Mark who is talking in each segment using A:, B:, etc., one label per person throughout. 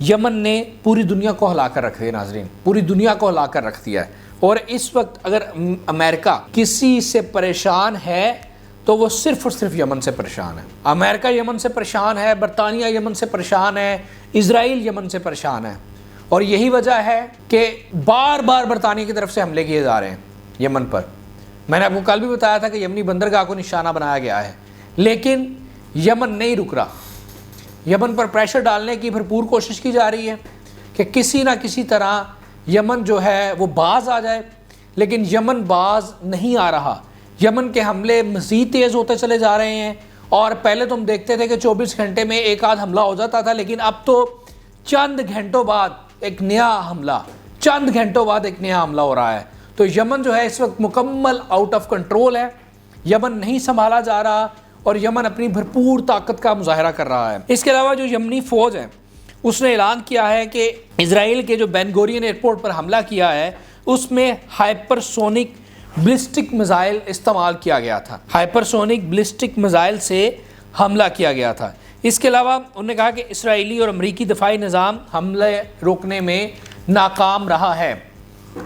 A: یمن نے پوری دنیا کو ہلا کر رکھ دیا ناظرین، پوری دنیا کو ہلا کر رکھ دیا ہے۔ اور اس وقت اگر امریکہ کسی سے پریشان ہے تو وہ صرف اور صرف یمن سے پریشان ہے۔ امریکہ یمن سے پریشان ہے، برطانیہ یمن سے پریشان ہے، اسرائیل یمن سے پریشان ہے، اور یہی وجہ ہے کہ بار بار برطانیہ کی طرف سے حملے کیے جا رہے ہیں یمن پر۔ میں نے آپ کو کل بھی بتایا تھا کہ یمنی بندرگاہ کو نشانہ بنایا گیا ہے، لیکن یمن نہیں رک رہا۔ یمن پر پریشر ڈالنے کی بھرپور کوشش کی جا رہی ہے کہ کسی نہ کسی طرح یمن جو ہے وہ باز آ جائے، لیکن یمن باز نہیں آ رہا۔ یمن کے حملے مزید تیز ہوتے چلے جا رہے ہیں، اور پہلے تو ہم دیکھتے تھے کہ 24 گھنٹے میں ایک آدھ حملہ ہو جاتا تھا، لیکن اب تو چند گھنٹوں بعد ایک نیا حملہ ہو رہا ہے۔ تو یمن جو ہے اس وقت مکمل آؤٹ آف کنٹرول ہے، یمن نہیں سنبھالا جا رہا، اور یمن اپنی بھرپور طاقت کا مظاہرہ کر رہا ہے۔ اس کے علاوہ جو یمنی فوج ہے اس نے اعلان کیا ہے کہ اسرائیل کے جو بین گورین ایئرپورٹ پر حملہ کیا ہے اس میں ہائپر سونک بلسٹک میزائل استعمال کیا گیا تھا، ہائپر سونک بلسٹک میزائل سے حملہ کیا گیا تھا۔ اس کے علاوہ انہوں نے کہا کہ اسرائیلی اور امریکی دفاعی نظام حملے روکنے میں ناکام رہا ہے۔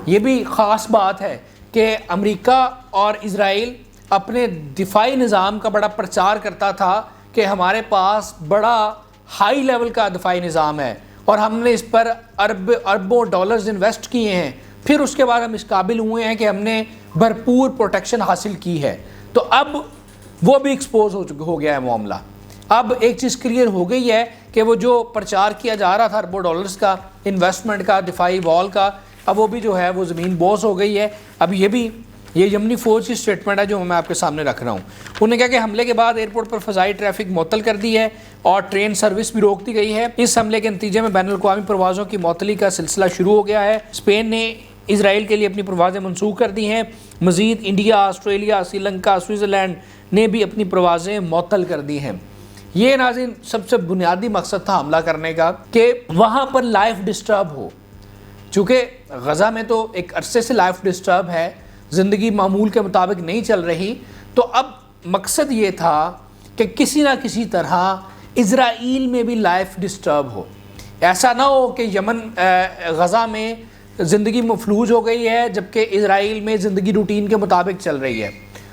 A: یہ بھی خاص بات ہے کہ امریکہ اور اسرائیل اپنے دفاعی نظام کا بڑا پرچار کرتا تھا کہ ہمارے پاس بڑا ہائی لیول کا دفاعی نظام ہے اور ہم نے اس پر اربوں ڈالرز انویسٹ کیے ہیں، پھر اس کے بعد ہم اس قابل ہوئے ہیں کہ ہم نے بھرپور پروٹیکشن حاصل کی ہے۔ تو اب وہ بھی ایکسپوز ہو گیا ہے معاملہ۔ اب ایک چیز کلیئر ہو گئی ہے کہ وہ جو پرچار کیا جا رہا تھا اربوں ڈالرز کا انویسٹمنٹ کا دفاعی وال کا، اب وہ بھی جو ہے وہ زمین بوس ہو گئی ہے۔ اب یہ یمنی فوج کی سٹیٹمنٹ ہے جو میں آپ کے سامنے رکھ رہا ہوں۔ انہوں نے کہا کہ حملے کے بعد ایئرپورٹ پر فضائی ٹریفک معطل کر دی ہے اور ٹرین سروس بھی روک دی گئی ہے۔ اس حملے کے نتیجے میں بین الاقوامی پروازوں کی معطلی کا سلسلہ شروع ہو گیا ہے۔ اسپین نے اسرائیل کے لیے اپنی پروازیں منسوخ کر دی ہیں۔ مزید India, Australia, Sri Lanka, Switzerland نے بھی اپنی پروازیں معطل کر دی ہیں۔ یہ ناظرین سب سے بنیادی مقصد تھا حملہ کرنے کا کہ وہاں پر لائف ڈسٹرب ہو، چونکہ غزہ میں تو ایک عرصے سے لائف ڈسٹرب ہے، زندگی معمول کے مطابق نہیں چل رہی، تو اب مقصد یہ تھا کہ کسی نہ کسی طرح اسرائیل میں بھی لائف ڈسٹرب ہو۔ ایسا نہ ہو کہ یمن غزہ میں زندگی مفلوج ہو گئی ہے جبکہ اسرائیل میں زندگی روٹین کے مطابق چل رہی ہے،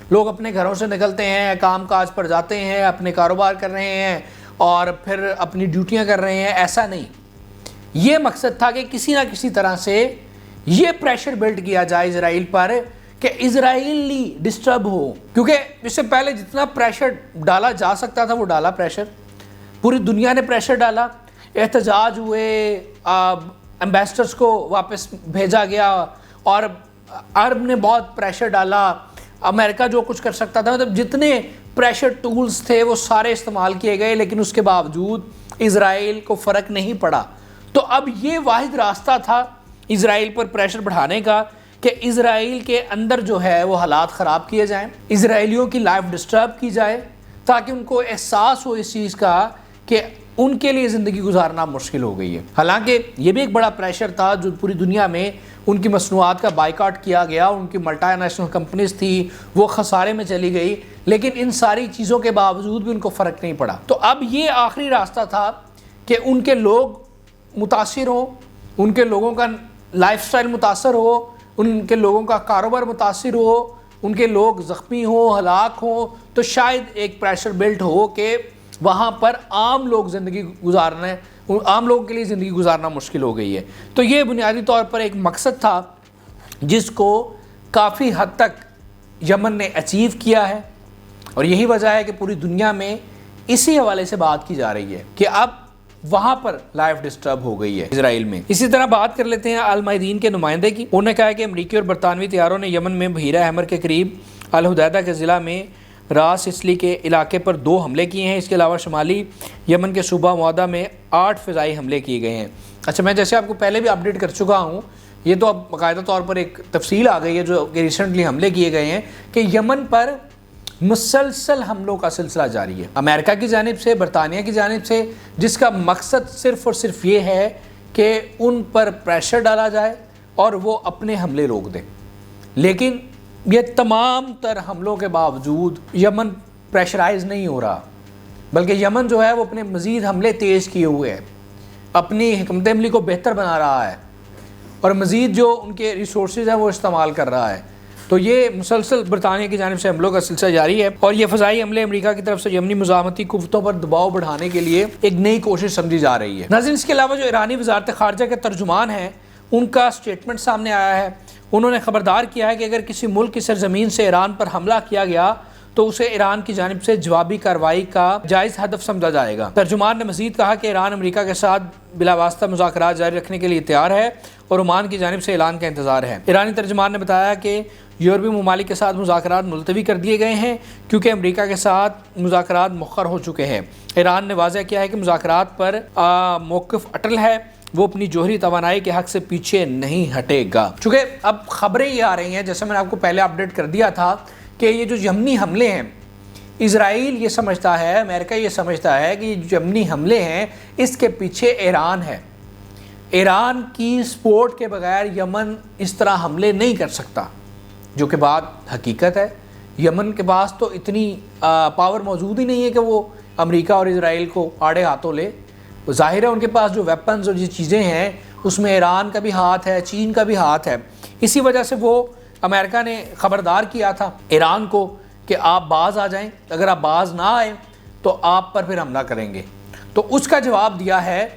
A: لوگ اپنے گھروں سے نکلتے ہیں، کام کاج پر جاتے ہیں، اپنے کاروبار کر رہے ہیں اور پھر اپنی ڈیوٹیاں کر رہے ہیں۔ ایسا نہیں، یہ مقصد تھا کہ کسی نہ کسی طرح سے یہ پریشر بلڈ کیا جائے اسرائیل پر کہ اسرائیلی ڈسٹرب ہو، کیونکہ اس سے پہلے جتنا پریشر ڈالا جا سکتا تھا وہ ڈالا پریشر، پوری دنیا نے پریشر ڈالا، احتجاج ہوئے، ایمبیسڈرز کو واپس بھیجا گیا، اور عرب نے بہت پریشر ڈالا، امریکہ جو کچھ کر سکتا تھا، مطلب جتنے پریشر ٹولز تھے وہ سارے استعمال کیے گئے، لیکن اس کے باوجود اسرائیل کو فرق نہیں پڑا۔ تو اب یہ واحد راستہ تھا اسرائیل پر پریشر بڑھانے کا کہ اسرائیل کے اندر جو ہے وہ حالات خراب کیے جائیں، اسرائیلیوں کی لائف ڈسٹرب کی جائے، تاکہ ان کو احساس ہو اس چیز کا کہ ان کے لیے زندگی گزارنا مشکل ہو گئی ہے۔ حالانکہ یہ بھی ایک بڑا پریشر تھا جو پوری دنیا میں ان کی مصنوعات کا بائیکاٹ کیا گیا، ان کی ملٹی نیشنل کمپنیز تھی وہ خسارے میں چلی گئی، لیکن ان ساری چیزوں کے باوجود بھی ان کو فرق نہیں پڑا۔ تو اب یہ آخری راستہ تھا کہ ان کے لوگ متاثر ہوں، ان کے لوگوں کا لائف سٹائل متاثر ہو، ان کے لوگوں کا کاروبار متاثر ہو، ان کے لوگ زخمی ہوں، ہلاک ہوں، تو شاید ایک پریشر بلٹ ہو کہ وہاں پر عام لوگوں کے لیے زندگی گزارنا مشکل ہو گئی ہے۔ تو یہ بنیادی طور پر ایک مقصد تھا جس کو کافی حد تک یمن نے اچیو کیا ہے، اور یہی وجہ ہے کہ پوری دنیا میں اسی حوالے سے بات کی جا رہی ہے کہ اب وہاں پر لائف ڈسٹرب ہو گئی ہے اسرائیل میں۔ اسی طرح بات کر لیتے ہیں المائدین کے نمائندے کی۔ انہوں نے کہا کہ امریکی اور برطانوی طیاروں نے یمن میں بحیرہ احمر کے قریب الحدیدہ کے ضلع میں راس اسلی کے علاقے پر 2 حملے کیے ہیں۔ اس کے علاوہ شمالی یمن کے صوبہ معدہ میں 8 فضائی حملے کیے گئے ہیں۔ اچھا، میں جیسے آپ کو پہلے بھی اپڈیٹ کر چکا ہوں، یہ تو اب باقاعدہ طور پر ایک تفصیل آ گئی ہے جو کہ ریسنٹلی حملے کیے گئے ہیں کہ یمن پر مسلسل حملوں کا سلسلہ جاری ہے، امریکہ کی جانب سے، برطانیہ کی جانب سے، جس کا مقصد صرف اور صرف یہ ہے کہ ان پر پریشر ڈالا جائے اور وہ اپنے حملے روک دیں۔ لیکن یہ تمام تر حملوں کے باوجود یمن پریشرائز نہیں ہو رہا، بلکہ یمن جو ہے وہ اپنے مزید حملے تیز کیے ہوئے ہے۔ اپنی حکمت عملی کو بہتر بنا رہا ہے اور مزید جو ان کے ریسورسز ہیں وہ استعمال کر رہا ہے. تو یہ مسلسل برطانیہ کی جانب سے حملوں کا سلسلہ جاری ہے اور یہ فضائی حملے امریکہ کی طرف سے یمنی مزاحمتی قوتوں پر دباؤ بڑھانے کے لیے ایک نئی کوشش سمجھی جا رہی ہے. ناظرین، اس کے علاوہ جو ایرانی وزارت خارجہ کے ترجمان ہیں ان کا سٹیٹمنٹ سامنے آیا ہے. انہوں نے خبردار کیا ہے کہ اگر کسی ملک کی سرزمین سے ایران پر حملہ کیا گیا تو اسے ایران کی جانب سے جوابی کارروائی کا جائز ہدف سمجھا جائے گا. ترجمان نے مزید کہا کہ ایران امریکہ کے ساتھ بلا واسطہ مذاکرات جاری رکھنے کے لیے تیار ہے اور عمان کی جانب سے اعلان کا انتظار ہے. ایرانی ترجمان نے بتایا کہ یورپی ممالک کے ساتھ مذاکرات ملتوی کر دیے گئے ہیں کیونکہ امریکہ کے ساتھ مذاکرات مؤخر ہو چکے ہیں. ایران نے واضح کیا ہے کہ مذاکرات پر موقف اٹل ہے، وہ اپنی جوہری توانائی کے حق سے پیچھے نہیں ہٹے گا. چونکہ اب خبریں یہ آ رہی ہیں، جیسے میں نے آپ کو پہلے اپڈیٹ کر دیا تھا، کہ یہ جو یمنی حملے ہیں، اسرائیل یہ سمجھتا ہے، امریکہ یہ سمجھتا ہے کہ یہ یمنی حملے ہیں اس کے پیچھے ایران ہے. ایران کی سپورٹ کے بغیر یمن اس طرح حملے نہیں کر سکتا، جو کہ بات حقیقت ہے. یمن کے پاس تو اتنی پاور موجود ہی نہیں ہے کہ وہ امریکہ اور اسرائیل کو آڑے ہاتھوں لے. ظاہر ہے ان کے پاس جو ویپنز اور یہ چیزیں ہیں اس میں ایران کا بھی ہاتھ ہے، چین کا بھی ہاتھ ہے. اسی وجہ سے وہ امریکہ نے خبردار کیا تھا ایران کو کہ آپ باز آ جائیں، اگر آپ باز نہ آئے تو آپ پر پھر حملہ کریں گے. تو اس کا جواب دیا ہے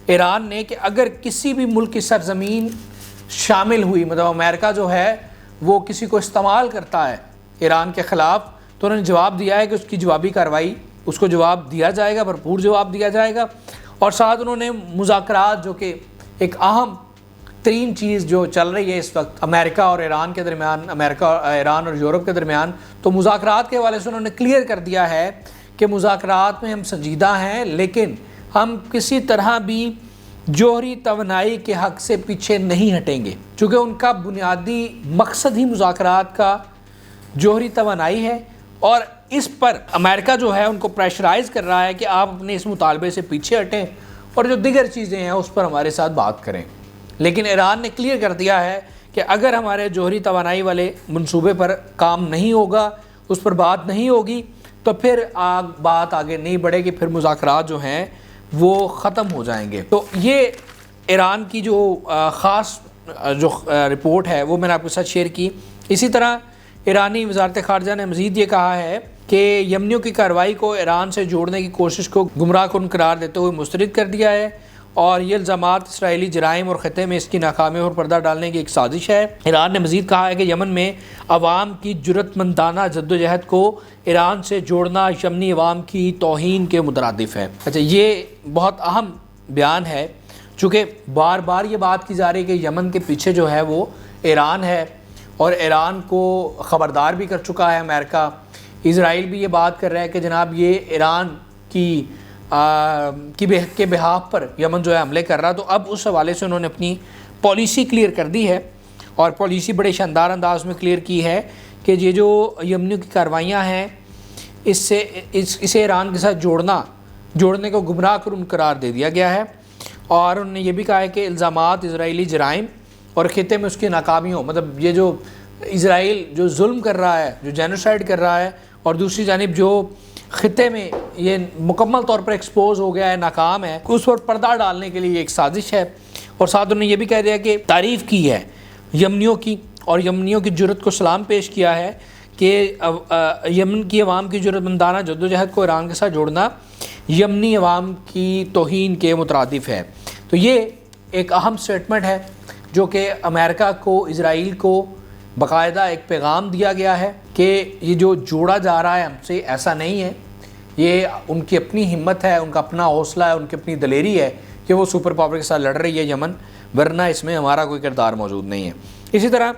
A: ایران نے کہ اگر کسی بھی ملک کی سرزمین شامل ہوئی، مطلب امریکہ جو ہے وہ کسی کو استعمال کرتا ہے ایران کے خلاف، تو انہوں نے جواب دیا ہے کہ اس کی جوابی کارروائی، اس کو جواب دیا جائے گا، بھرپور جواب دیا جائے گا. اور ساتھ انہوں نے مذاکرات، جو کہ ایک اہم ترین چیز جو چل رہی ہے اس وقت امریکہ اور ایران کے درمیان، امریکہ ایران اور یورپ کے درمیان، تو مذاکرات کے حوالے سے انہوں نے کلیئر کر دیا ہے کہ مذاکرات میں ہم سنجیدہ ہیں، لیکن ہم کسی طرح بھی جوہری توانائی کے حق سے پیچھے نہیں ہٹیں گے، چونکہ ان کا بنیادی مقصد ہی مذاکرات کا جوہری توانائی ہے. اور اس پر امریکہ جو ہے ان کو پریشرائز کر رہا ہے کہ آپ اپنے اس مطالبے سے پیچھے ہٹیں اور جو دیگر چیزیں ہیں اس پر ہمارے ساتھ بات کریں. لیکن ایران نے کلیئر کر دیا ہے کہ اگر ہمارے جوہری توانائی والے منصوبے پر کام نہیں ہوگا، اس پر بات نہیں ہوگی، تو پھر بات آگے نہیں بڑھے گی، پھر مذاکرات جو ہیں وہ ختم ہو جائیں گے. تو یہ ایران کی جو خاص جو رپورٹ ہے وہ میں نے آپ کے ساتھ شیئر کی. اسی طرح ایرانی وزارت خارجہ نے مزید یہ کہا ہے کہ یمنیوں کی کارروائی کو ایران سے جوڑنے کی کوشش کو گمراہ کن قرار دیتے ہوئے مسترد کر دیا ہے اور یہ الزامات اسرائیلی جرائم اور خطے میں اس کی ناکامیوں پر پردہ ڈالنے کی ایک سازش ہے. ایران نے مزید کہا ہے کہ یمن میں عوام کی جرأت مندانہ جدوجہد کو ایران سے جوڑنا یمنی عوام کی توہین کے مترادف ہے. اچھا، یہ بہت اہم بیان ہے چونکہ بار بار یہ بات کی جا رہی ہے کہ یمن کے پیچھے جو ہے وہ ایران ہے اور ایران کو خبردار بھی کر چکا ہے امریکہ. اسرائیل بھی یہ بات کر رہا ہے کہ جناب یہ ایران کے بہاف پر یمن جو ہے حملے کر رہا. تو اب اس حوالے سے انہوں نے اپنی پالیسی کلیئر کر دی ہے اور پالیسی بڑے شاندار انداز میں کلیئر کی ہے کہ یہ جو یمنیوں کی کاروائیاں ہیں اسے ایران کے ساتھ جوڑنے کو گمراہ کن قرار دے دیا گیا ہے. اور انہوں نے یہ بھی کہا ہے کہ الزامات اسرائیلی جرائم اور خطے میں اس کی ناکامیوں، مطلب یہ جو اسرائیل جو ظلم کر رہا ہے، جو جینوسائیڈ کر رہا ہے، اور دوسری جانب جو خطے میں یہ مکمل طور پر ایکسپوز ہو گیا ہے، ناکام ہے، اس پر پردہ ڈالنے کے لیے ایک سازش ہے. اور ساتھ انہوں نے یہ بھی کہہ دیا کہ تعریف کی ہے یمنیوں کی اور یمنیوں کی جرأت کو سلام پیش کیا ہے کہ یمن کی عوام کی جرأت مندانہ جدوجہد کو ایران کے ساتھ جوڑنا یمنی عوام کی توہین کے مترادف ہے. تو یہ ایک اہم سٹیٹمنٹ ہے جو کہ امریکہ کو، اسرائیل کو باقاعدہ ایک پیغام دیا گیا ہے کہ یہ جو جوڑا جا رہا ہے ہم سے، ایسا نہیں ہے. یہ ان کی اپنی ہمت ہے، ان کا اپنا حوصلہ ہے، ان کی اپنی دلیری ہے کہ وہ سپر پاور کے ساتھ لڑ رہی ہے یمن، ورنہ اس میں ہمارا کوئی کردار موجود نہیں ہے. اسی طرح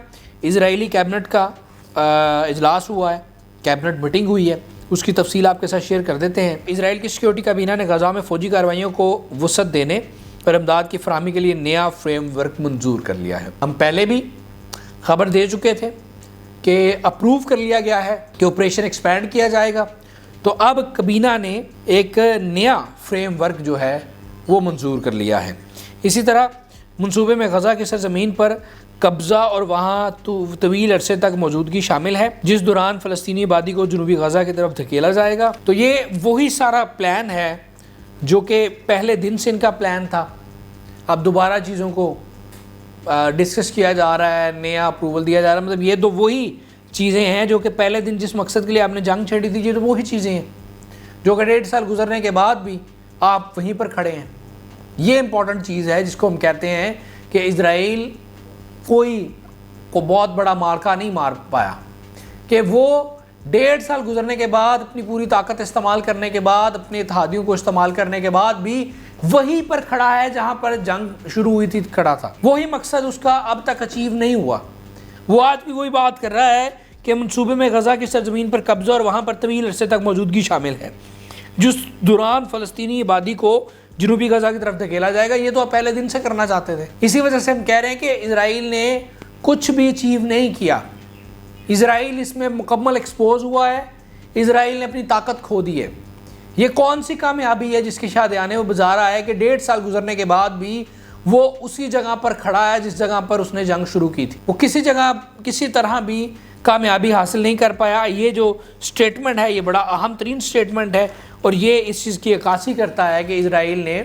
A: اسرائیلی کیبنٹ کا اجلاس ہوا ہے، کیبنٹ میٹنگ ہوئی ہے، اس کی تفصیل آپ کے ساتھ شیئر کر دیتے ہیں. اسرائیل کی سیکیورٹی کابینہ نے غزہ میں فوجی کارروائیوں کو وسعت دینے اور امداد کی فراہمی کے لیے نیا فریم ورک منظور کر لیا ہے. ہم پہلے بھی خبر دے چکے تھے کہ اپروو کر لیا گیا ہے کہ آپریشن ایکسپینڈ کیا جائے گا. تو اب کابینہ نے ایک نیا فریم ورک جو ہے وہ منظور کر لیا ہے. اسی طرح منصوبے میں غزہ کی سرزمین پر قبضہ اور وہاں طویل عرصے تک موجودگی شامل ہے، جس دوران فلسطینی آبادی کو جنوبی غزہ کی طرف دھکیلا جائے گا. تو یہ وہی سارا پلان ہے جو کہ پہلے دن سے ان کا پلان تھا اب دوبارہ چیزوں کو ڈسکس کیا جا رہا ہے, نیا اپروول دیا جا رہا ہے. مطلب یہ تو وہی چیزیں ہیں جو کہ پہلے دن جس مقصد کے لیے آپ نے جنگ چھیڑی تھی, یہ تو وہی چیزیں ہیں جو کہ 1.5 سال گزرنے کے بعد بھی آپ وہیں پر کھڑے ہیں. یہ امپورٹنٹ چیز ہے جس کو ہم کہتے ہیں کہ اسرائیل کو بہت بڑا مارکا نہیں مار پایا, کہ وہ 1.5 سال گزرنے کے بعد, اپنی پوری طاقت استعمال کرنے کے بعد, اپنے اتحادیوں کو استعمال کرنے کے بعد بھی وہیں پر کھڑا ہے جہاں پر جنگ شروع ہوئی تھی کھڑا تھا. وہی مقصد اس کا اب تک اچیو نہیں ہوا. وہ آج بھی وہی بات کر رہا ہے کہ منصوبے میں غزہ کی سرزمین پر قبضہ اور وہاں پر طویل عرصے تک موجودگی شامل ہے, جس دوران فلسطینی آبادی کو جنوبی غزہ کی طرف دھکیلا جائے گا. یہ تو آپ پہلے دن سے کرنا چاہتے تھے. اسی وجہ سے ہم کہہ رہے ہیں کہ اسرائیل نے کچھ بھی اچیو نہیں کیا. اسرائیل اس میں مکمل ایکسپوز ہوا ہے. اسرائیل نے اپنی طاقت کھو دی ہے. یہ کون سی کامیابی ہے جس کی شادیانے وہ بتا رہا ہے کہ 1.5 سال گزرنے کے بعد بھی وہ اسی جگہ پر کھڑا ہے جس جگہ پر اس نے جنگ شروع کی تھی. وہ کسی جگہ کسی طرح بھی کامیابی حاصل نہیں کر پایا. یہ جو سٹیٹمنٹ ہے یہ بڑا اہم ترین سٹیٹمنٹ ہے, اور یہ اس چیز کی عکاسی کرتا ہے کہ اسرائیل نے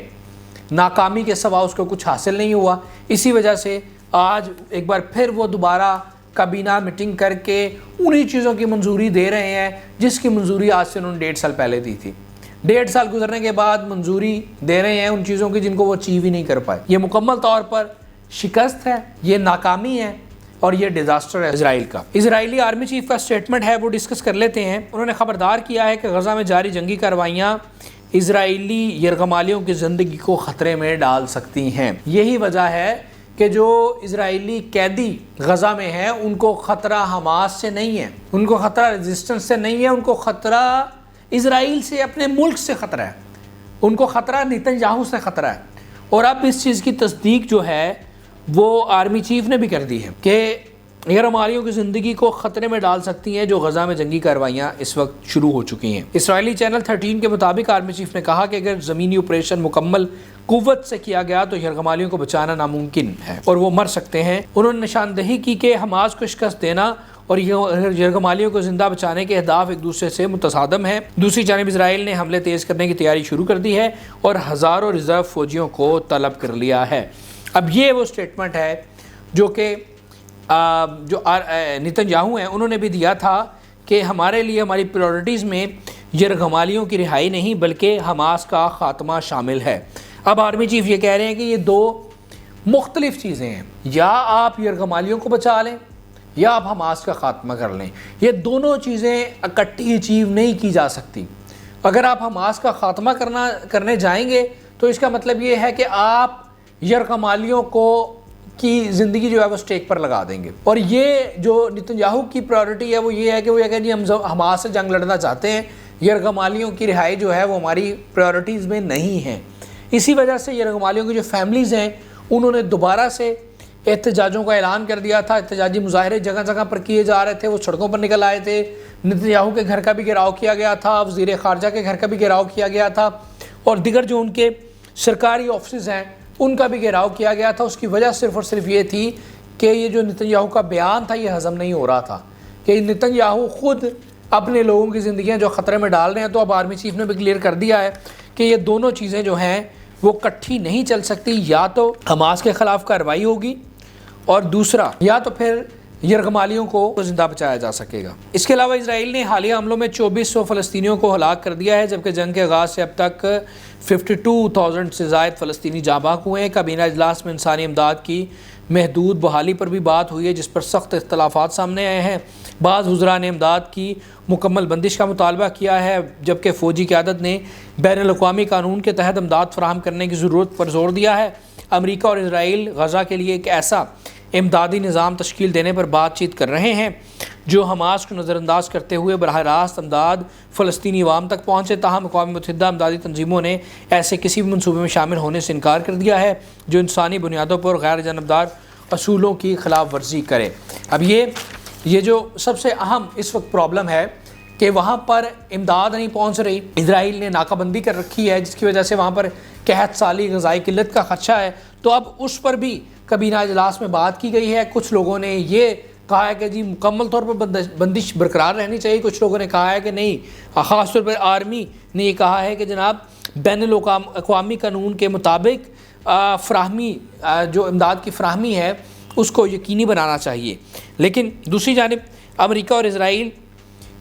A: ناکامی کے سوا اس کو کچھ حاصل نہیں ہوا. اسی وجہ سے آج ایک بار پھر وہ دوبارہ کابینہ میٹنگ کر کے انہی چیزوں کی منظوری دے رہے ہیں جس کی منظوری آج سے انہوں نے 1.5 سال پہلے دی تھی. 1.5 سال گزرنے کے بعد منظوری دے رہے ہیں ان چیزوں کی جن کو وہ اچیو ہی نہیں کر پائے. یہ مکمل طور پر شکست ہے, یہ ناکامی ہے, اور یہ ڈیزاسٹر ہے اسرائیل کا. اسرائیلی آرمی چیف کا سٹیٹمنٹ ہے وہ ڈسکس کر لیتے ہیں. انہوں نے خبردار کیا ہے کہ غزہ میں جاری جنگی کارروائیاں اسرائیلی یرغمالیوں کی زندگی کو خطرے میں ڈال سکتی ہیں. یہی وجہ ہے کہ جو اسرائیلی قیدی غزہ میں ہیں ان کو خطرہ حماس سے نہیں ہے, ان کو خطرہ ریزسٹنس سے نہیں ہے, ان کو خطرہ اسرائیل سے, اپنے ملک سے خطرہ ہے, ان کو خطرہ نیتن یاہو سے خطرہ ہے. اور اب اس چیز کی تصدیق جو ہے وہ آرمی چیف نے بھی کر دی ہے کہ یرغمالیوں کی زندگی کو خطرے میں ڈال سکتی ہیں جو غزہ میں جنگی کارروائیاں اس وقت شروع ہو چکی ہیں. اسرائیلی چینل 13 کے مطابق آرمی چیف نے کہا کہ اگر زمینی آپریشن مکمل قوت سے کیا گیا تو یرغمالیوں کو بچانا ناممکن ہے اور وہ مر سکتے ہیں. انہوں نے نشاندہی کی کہ حماس کو شکست دینا اور یرغمالیوں کو زندہ بچانے کے اہداف ایک دوسرے سے متصادم ہیں. دوسری جانب اسرائیل نے حملے تیز کرنے کی تیاری شروع کر دی ہے اور ہزاروں ریزرو فوجیوں کو طلب کر لیا ہے. اب یہ وہ سٹیٹمنٹ ہے جو کہ جو نیتن یاہو ہیں انہوں نے بھی دیا تھا کہ ہمارے لیے ہماری پریورٹیز میں یرغمالیوں کی رہائی نہیں بلکہ حماس کا خاتمہ شامل ہے. اب آرمی چیف یہ کہہ رہے ہیں کہ یہ دو مختلف چیزیں ہیں, یا آپ یرغمالیوں کو بچا لیں یا آپ حماس کا خاتمہ کر لیں. یہ دونوں چیزیں اکٹھی اچیو نہیں کی جا سکتی. اگر آپ حماس کا خاتمہ کرنے جائیں گے تو اس کا مطلب یہ ہے کہ آپ یرغمالیوں کی زندگی جو ہے وہ سٹیک پر لگا دیں گے. اور یہ جو نیتن یاہو کی پرائورٹی ہے وہ یہ ہے کہ وہ یہ کہ جی ہم حماس سے جنگ لڑنا چاہتے ہیں, یرغمالیوں کی رہائی جو ہے وہ ہماری پرائورٹیز میں نہیں ہے. اسی وجہ سے یرغمالیوں کی جو فیملیز ہیں انہوں نے دوبارہ سے احتجاجوں کا اعلان کر دیا تھا. احتجاجی مظاہرے جگہ جگہ پر کیے جا رہے تھے, وہ سڑکوں پر نکل آئے تھے. نیتن یاہو کے گھر کا بھی گھیراؤ کیا گیا تھا, وزیر خارجہ کے گھر کا بھی گھیراؤ کیا گیا تھا, اور دیگر جو ان کے سرکاری آفسز ہیں ان کا بھی گھیراؤ کیا گیا تھا. اس کی وجہ صرف اور صرف یہ تھی کہ یہ جو نیتن یاہو کا بیان تھا یہ ہضم نہیں ہو رہا تھا کہ نیتن یاہو خود اپنے لوگوں کی زندگیاں جو خطرے میں ڈال رہے ہیں. تو اب آرمی چیف نے بھی کلیئر کر دیا ہے کہ یہ دونوں چیزیں جو ہیں وہ کٹھی نہیں چل سکتی. یا تو حماس کے خلاف کارروائی ہوگی اور دوسرا یا تو پھر یرغمالیوں کو زندہ بچایا جا سکے گا. اس کے علاوہ اسرائیل نے حالیہ حملوں میں 2400 فلسطینیوں کو ہلاک کر دیا ہے, جبکہ جنگ کے آغاز سے اب تک 52,000 سے زائد فلسطینی جاں بحق ہوئے ہیں. کابینہ اجلاس میں انسانی امداد کی محدود بحالی پر بھی بات ہوئی ہے جس پر سخت اختلافات سامنے آئے ہیں. بعض وزراء نے امداد کی مکمل بندش کا مطالبہ کیا ہے, جبکہ فوجی قیادت نے بین الاقوامی قانون کے تحت امداد فراہم کرنے کی ضرورت پر زور دیا ہے. امریکہ اور اسرائیل غزہ کے لیے ایک ایسا امدادی نظام تشکیل دینے پر بات چیت کر رہے ہیں جو حماس کو نظر انداز کرتے ہوئے براہ راست امداد فلسطینی عوام تک پہنچے. تاہم اقوام متحدہ امدادی تنظیموں نے ایسے کسی بھی منصوبے میں شامل ہونے سے انکار کر دیا ہے جو انسانی بنیادوں پر غیر جانبدار اصولوں کی خلاف ورزی کرے. اب یہ جو سب سے اہم اس وقت پرابلم ہے کہ وہاں پر امداد نہیں پہنچ رہی. اسرائیل نے ناکہ بندی کر رکھی ہے جس کی وجہ سے وہاں پر قحط سالی غذائی قلت کا خدشہ ہے. تو اب اس پر بھی کابینہ اجلاس میں بات کی گئی ہے. کچھ لوگوں نے یہ کہا ہے کہ جی مکمل طور پر بندش برقرار رہنی چاہیے, کچھ لوگوں نے کہا ہے کہ نہیں. خاص طور پر آرمی نے یہ کہا ہے کہ جناب بین الاقوامی قانون کے مطابق فراہمی جو امداد کی فراہمی ہے اس کو یقینی بنانا چاہیے۔ لیکن دوسری جانب امریکہ اور اسرائیل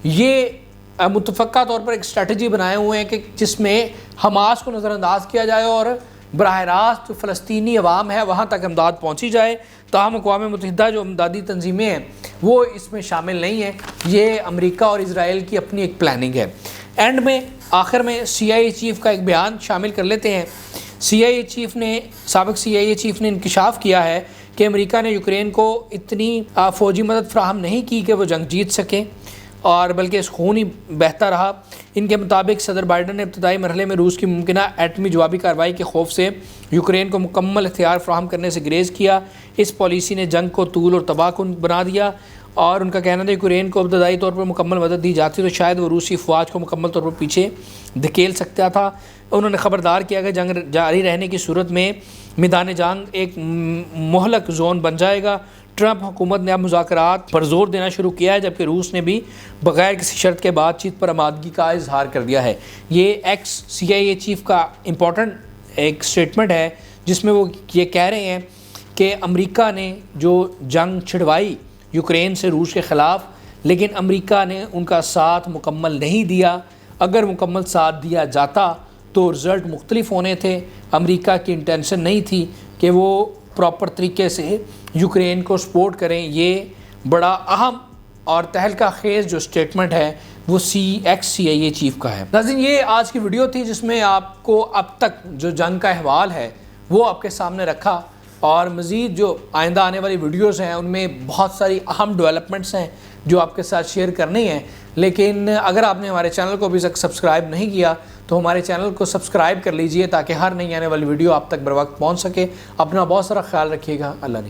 A: یہ متفقہ طور پر ایک اسٹریٹجی بنائے ہوئے ہیں کہ جس میں حماس کو نظر انداز کیا جائے اور براہ راست جو فلسطینی عوام ہے وہاں تک امداد پہنچی جائے۔ تاہم اقوام متحدہ جو امدادی تنظیمیں ہیں وہ اس میں شامل نہیں ہیں، یہ امریکہ اور اسرائیل کی اپنی ایک پلاننگ ہے۔ اینڈ میں آخر میں CIA چیف کا ایک بیان شامل کر لیتے ہیں۔ سابق CIA چیف نے انکشاف کیا ہے کہ امریکہ نے یوکرین کو اتنی فوجی مدد فراہم نہیں کی کہ وہ جنگ جیت سکیں، اور بلکہ اس خون ہی بہتا رہا۔ ان کے مطابق صدر بائیڈن نے ابتدائی مرحلے میں روس کی ممکنہ ایٹمی جوابی کارروائی کے خوف سے یوکرین کو مکمل اختیار فراہم کرنے سے گریز کیا۔ اس پالیسی نے جنگ کو طول اور تباہ کن بنا دیا، اور ان کا کہنا تھا یوکرین کو ابتدائی طور پر مکمل مدد دی جاتی تو شاید وہ روسی افواج کو مکمل طور پر پیچھے دھکیل سکتا تھا۔ انہوں نے خبردار کیا کہ جنگ جاری رہنے کی صورت میں میدان جنگ ایک مہلک زون بن جائے گا۔ ٹرمپ حکومت نے اب مذاکرات پر زور دینا شروع کیا ہے، جبکہ روس نے بھی بغیر کسی شرط کے بات چیت پر آمادگی کا اظہار کر دیا ہے۔ یہ ایکس CIA چیف کا امپورٹنٹ ایک سٹیٹمنٹ ہے جس میں وہ یہ کہہ رہے ہیں کہ امریکہ نے جو جنگ چھڑوائی یوکرین سے روس کے خلاف، لیکن امریکہ نے ان کا ساتھ مکمل نہیں دیا۔ اگر مکمل ساتھ دیا جاتا تو رزلٹ مختلف ہونے تھے۔ امریکہ کی انٹینشن نہیں تھی کہ وہ پراپر طریقے سے یوکرین کو سپورٹ کریں۔ یہ بڑا اہم اور تہلکہ خیز جو سٹیٹمنٹ ہے وہ ایکس CIA چیف کا ہے۔ ناظرین، یہ آج کی ویڈیو تھی جس میں آپ کو اب تک جو جنگ کا احوال ہے وہ آپ کے سامنے رکھا، اور مزید جو آئندہ آنے والی ویڈیوز ہیں ان میں بہت ساری اہم ڈیولپمنٹس ہیں جو آپ کے ساتھ شیئر کرنی ہیں۔ لیکن اگر آپ نے ہمارے چینل کو ابھی تک سبسکرائب نہیں کیا تو ہمارے چینل کو سبسکرائب کر لیجئے تاکہ ہر نئی آنے والی ویڈیو آپ تک بر وقت پہنچ سکے۔ اپنا بہت سارا خیال رکھیے گا۔ اللہ نے